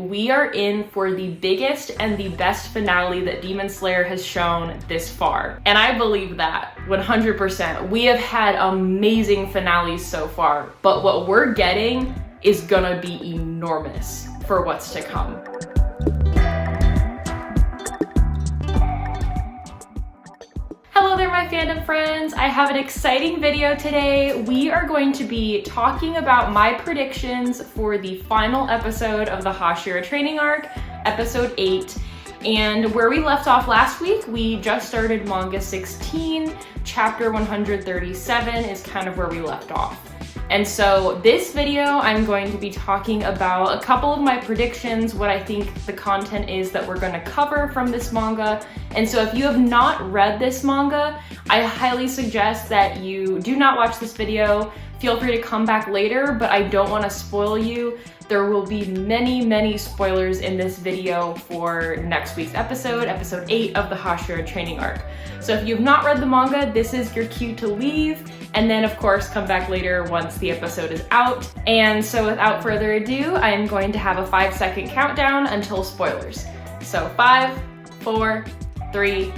we are in for the biggest and the best finale that DemonSlayer has shown this far. And I believe that 100%. We have had amazing finales so far, but what we're getting is gonna be enormous for what's to come. Hello there, my fandom friends. I have an exciting video today. We are going to be talking about my predictions for the final episode of the Hashira Training arc, episode 8. And where we left off last week, we just started manga 16. Chapter 137 is kind of where we left off. And so this video, I'm going to be talking about a couple of my predictions, what I think the content is that we're going to cover from this manga. And so if you have not read this manga, I highly suggest that you do not watch this video. Feel free to come back later, but I don't want to spoil you. There will be many spoilers in this video for next week's episode, episode 8 of the Hashira Training arc. So if you've not read the manga, this is your cue to leave, and then of course come back later once the episode is out. And so without further ado, I am going to have a 5-second countdown until spoilers. So 5, 4, 3,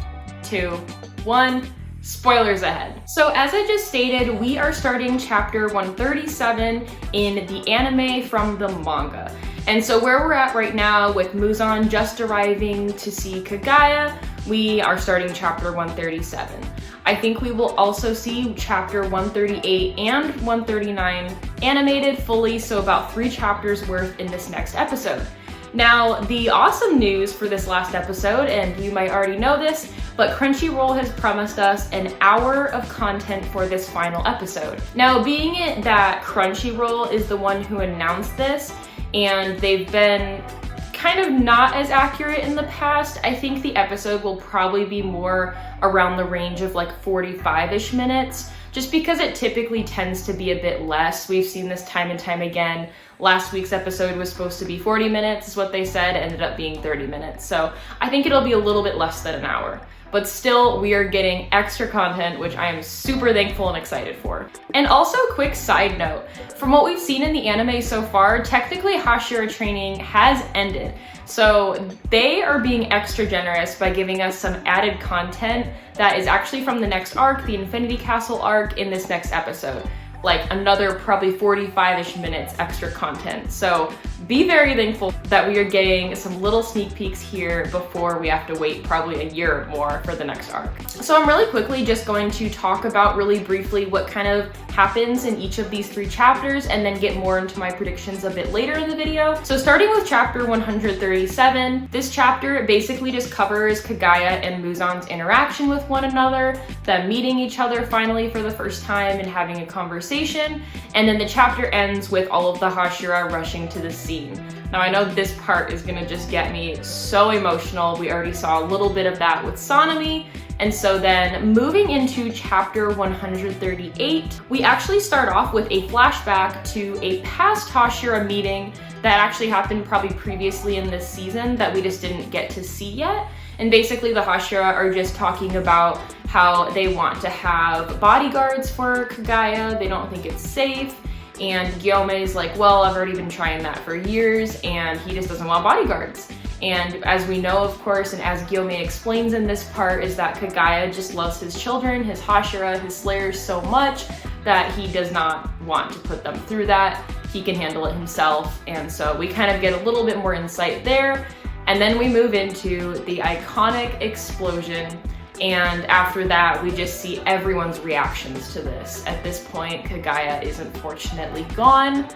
2, 1. Spoilers ahead. So as I just stated, we are starting chapter 137 in the anime from the manga. And so where we're at right now with Muzan just arriving to see Kaguya, we are starting chapter 137. I think we will also see chapter 138 and 139 animated fully, so about 3 chapters worth in this next episode. Now, the awesome news for this last episode, and you might already know this, but Crunchyroll has promised us an hour of content for this final episode. Now, being it that Crunchyroll is the one who announced this, and they've been kind of not as accurate in the past, I think the episode will probably be more around the range of like 45-ish minutes, just because it typically tends to be a bit less. We've seen this time and time again. Last week's episode was supposed to be 40 minutes is what they said, ended up being 30 minutes. So I think it'll be a little bit less than an hour. But still, we are getting extra content, which I am super thankful and excited for. And also, quick side note, from what we've seen in the anime so far, technically Hashira Training has ended. So they are being extra generous by giving us some added content that is actually from the next arc, the Infinity Castle arc, in this next episode. Like another probably 45-ish minutes extra content. So be very thankful that we are getting some little sneak peeks here before we have to wait probably a year or more for the next arc. So I'm really quickly just going to talk about really briefly what kind of happens in each of these 3 chapters and then get more into my predictions a bit later in the video. So starting with chapter 137, this chapter basically just covers Kaguya and Muzan's interaction with one another, them meeting each other finally for the first time and having a conversation, and then the chapter ends with all of the Hashira rushing to the scene. Now I know this part is gonna just get me so emotional. We already saw a little bit of that with Sanemi. And so then moving into chapter 138, we actually start off with a flashback to a past Hashira meeting that actually happened probably previously in this season that we just didn't get to see yet. And basically the Hashira are just talking about how they want to have bodyguards for Kaguya. They don't think it's safe. And Gyome is like, well, I've already been trying that for years, and he just doesn't want bodyguards. And as we know, of course, and as Gyome explains in this part, is that Kaguya just loves his children, his Hashira, his Slayers so much that he does not want to put them through that. He can handle it himself. And so we kind of get a little bit more insight there. And then we move into the iconic explosion. And after that, we just see everyone's reactions to this. At this point, Kaguya is unfortunately gone,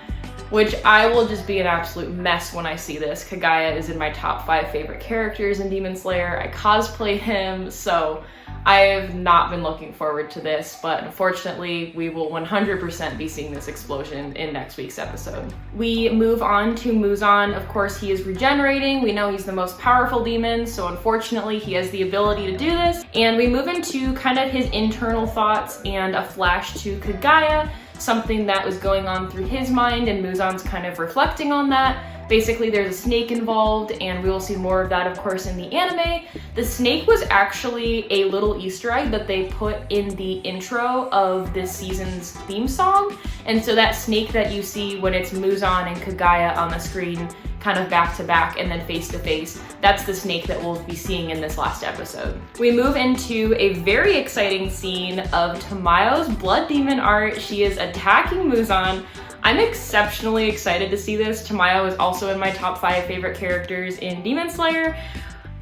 which I will just be an absolute mess when I see this. Kaguya is in my top 5 favorite characters in DemonSlayer. I cosplay him, so I have not been looking forward to this, but unfortunately, we will 100% be seeing this explosion in next week's episode. We move on to Muzan. Of course, he is regenerating. We know he's the most powerful demon, so unfortunately, he has the ability to do this. And we move into kind of his internal thoughts and a flash to Kaguya, something that was going on through his mind, and Muzan's kind of reflecting on that. Basically, there's a snake involved, and we will see more of that, of course, in the anime. The snake was actually a little Easter egg that they put in the intro of this season's theme song. And so that snake that you see when it's Muzan and Kaguya on the screen kind of back to back and then face to face. That's the snake that we'll be seeing in this last episode. We move into a very exciting scene of Tamayo's blood demon art. She is attacking Muzan. I'm exceptionally excited to see this. Tamayo is also in my top 5 favorite characters in DemonSlayer.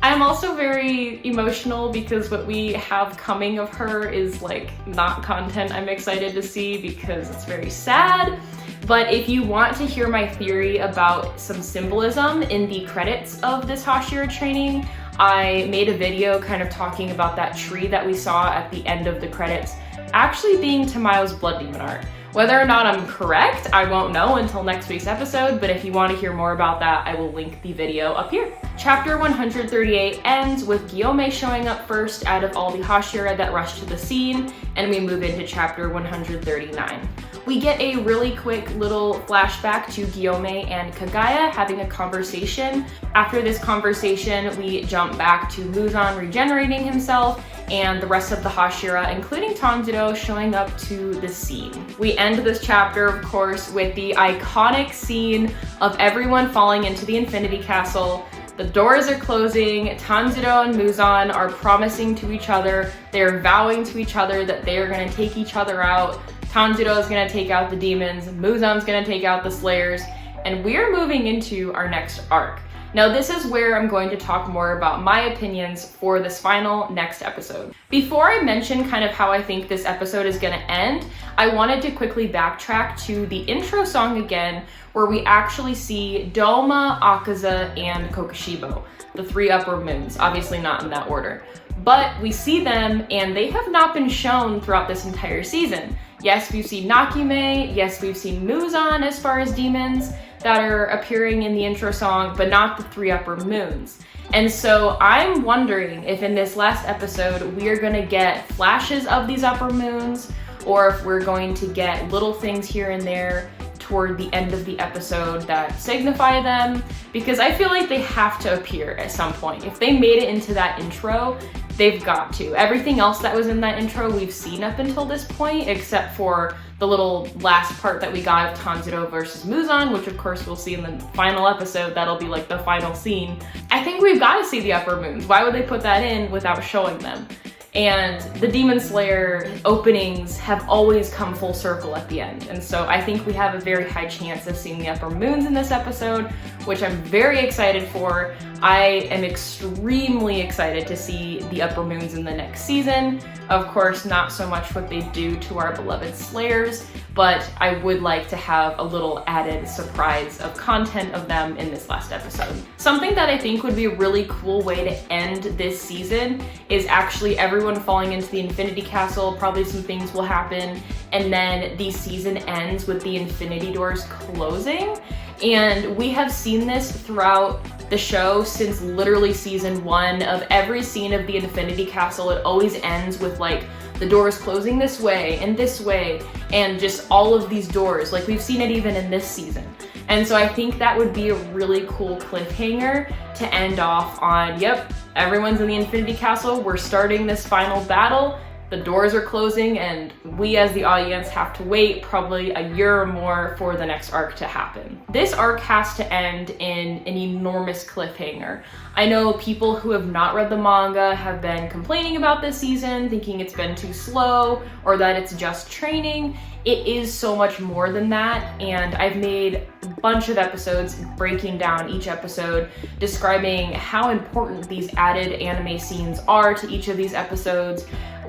I'm also very emotional because what we have coming of her is like not content I'm excited to see because it's very sad. But if you want to hear my theory about some symbolism in the credits of this Hashira training, I made a video kind of talking about that tree that we saw at the end of the credits actually being Tamayo's blood demon art. Whether or not I'm correct, I won't know until next week's episode, but if you want to hear more about that, I will link the video up here. Chapter 138 ends with Guillaume showing up first out of all the Hashira that rushed to the scene, and we move into chapter 139. We get a really quick little flashback to Guillaume and Kagaya having a conversation. After this conversation, we jump back to Muzan regenerating himself and the rest of the Hashira, including Tanjiro, showing up to the scene. We end this chapter, of course, with the iconic scene of everyone falling into the Infinity Castle. The doors are closing, Tanjiro and Muzan are promising to each other, they're vowing to each other that they are going to take each other out. Tanjiro is going to take out the demons, Muzan's going to take out the Slayers, and we're moving into our next arc. Now this is where I'm going to talk more about my opinions for this final next episode. Before I mention kind of how I think this episode is going to end, I wanted to quickly backtrack to the intro song again, where we actually see Doma, Akaza, and Kokushibo, the 3 upper moons, obviously not in that order. But we see them and they have not been shown throughout this entire season. Yes, we've seen Nakume, yes, we've seen Muzan as far as demons that are appearing in the intro song, but not the 3 upper moons. And so I'm wondering if in this last episode we are going to get flashes of these upper moons, or if we're going to get little things here and there toward the end of the episode that signify them, because I feel like they have to appear at some point. If they made it into that intro, they've got to. Everything else that was in that intro we've seen up until this point, except for the little last part that we got of Tanjiro versus Muzan, which of course we'll see in the final episode. That'll be like the final scene. I think we've got to see the upper moons. Why would they put that in without showing them? And the DemonSlayer openings have always come full circle at the end. And so I think we have a very high chance of seeing the upper moons in this episode, which I'm very excited for. I am extremely excited to see the upper moons in the next season. Of course, not so much what they do to our beloved Slayers, but I would like to have a little added surprise of content of them in this last episode. Something that I think would be a really cool way to end this season is actually everyone falling into the Infinity Castle. Probably some things will happen, and then the season ends with the Infinity Doors closing. And we have seen this throughout the show since literally season 1. Of every scene of the Infinity Castle, it always ends with like the doors closing this way and just all of these doors. Like we've seen it even in this season. And so I think that would be a really cool cliffhanger to end off on. Yep, everyone's in the Infinity Castle, we're starting this final battle, the doors are closing, and we as the audience have to wait probably a year or more for the next arc to happen. This arc has to end in an enormous cliffhanger. I know people who have not read the manga have been complaining about this season, thinking it's been too slow or that it's just training. It is so much more than that, and I've made a bunch of episodes breaking down each episode, describing how important these added anime scenes are to each of these episodes,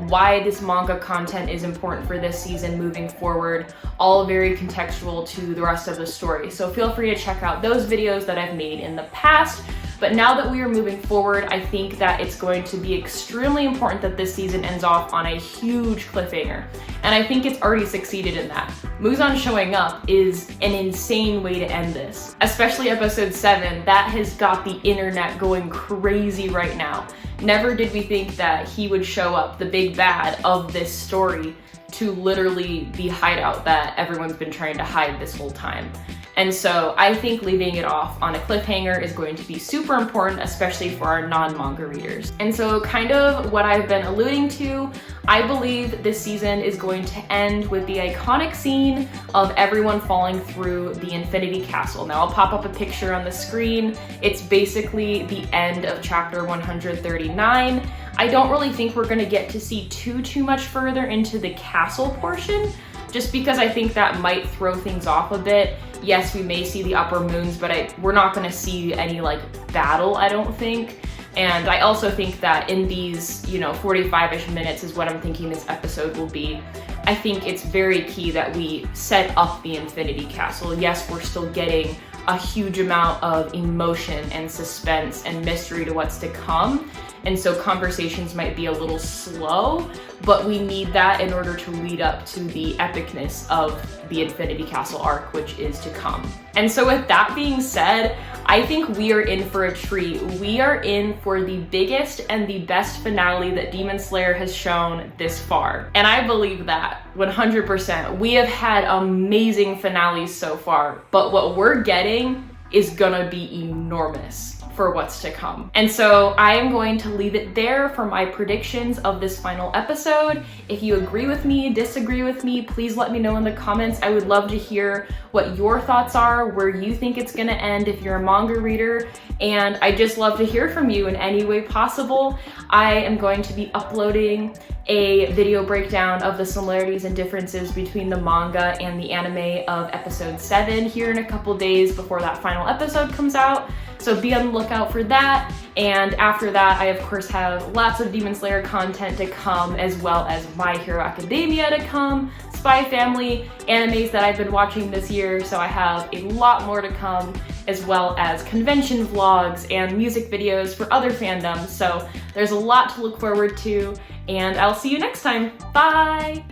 why this manga content is important for this season moving forward, all very contextual to the rest of the story. So feel free to check out those videos that I've made in the past. But now that we are moving forward, I think that it's going to be extremely important that this season ends off on a huge cliffhanger. And I think it's already succeeded in that. Muzan showing up is an insane way to end this. Especially episode 7, that has got the internet going crazy right now. Never did we think that he would show up, the big bad of this story, to literally the hideout that everyone's been trying to hide this whole time. And so I think leaving it off on a cliffhanger is going to be super important, especially for our non-manga readers. And so kind of what I've been alluding to, I believe this season is going to end with the iconic scene of everyone falling through the Infinity Castle. Now I'll pop up a picture on the screen. It's basically the end of chapter 139. I don't really think we're gonna get to see too much further into the castle portion, just because I think that might throw things off a bit. Yes, we may see the upper moons, but we're not gonna see any like battle, I don't think. And I also think that in these, 45-ish minutes is what I'm thinking this episode will be. I think it's very key that we set up the Infinity Castle. Yes, we're still getting a huge amount of emotion and suspense and mystery to what's to come. And so conversations might be a little slow, but we need that in order to lead up to the epicness of the Infinity Castle arc, which is to come. And so with that being said, I think we are in for a treat. We are in for the biggest and the best finale that DemonSlayer has shown this far. And I believe that 100%. We have had amazing finales so far, but what we're getting is gonna be enormous for what's to come. And so I am going to leave it there for my predictions of this final episode. If you agree with me, disagree with me, please let me know in the comments. I would love to hear what your thoughts are, where you think it's gonna end if you're a manga reader, and I just love to hear from you in any way possible. I am going to be uploading a video breakdown of the similarities and differences between the manga and the anime of episode 7 here in a couple days before that final episode comes out. So be on the lookout for that. And after that, I of course have lots of DemonSlayer content to come, as well as My Hero Academia to come, Spy Family, animes that I've been watching this year. So I have a lot more to come, as well as convention vlogs and music videos for other fandoms. So there's a lot to look forward to, and I'll see you next time. Bye!